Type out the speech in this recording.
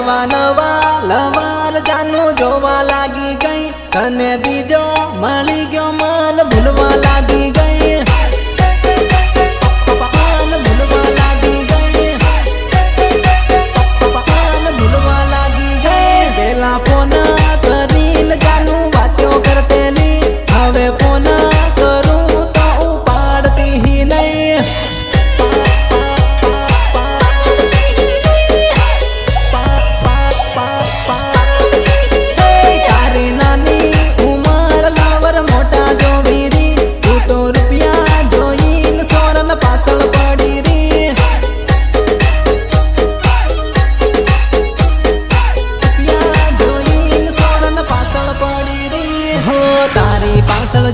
નવા નવા લવાર જાનું જોવા લાગી ગઈ તને બીજો મળી ગયો મન ભૂલવા લાગી ગઈ મન ભૂલવા લાગી ગઈ મન ભૂલવા લાગી ગઈ પેલા ફોન કરીને જાનું વાતો કરતેલી હવે ફોન કરું તો ઉપાડતી નહીં તારી પાછળ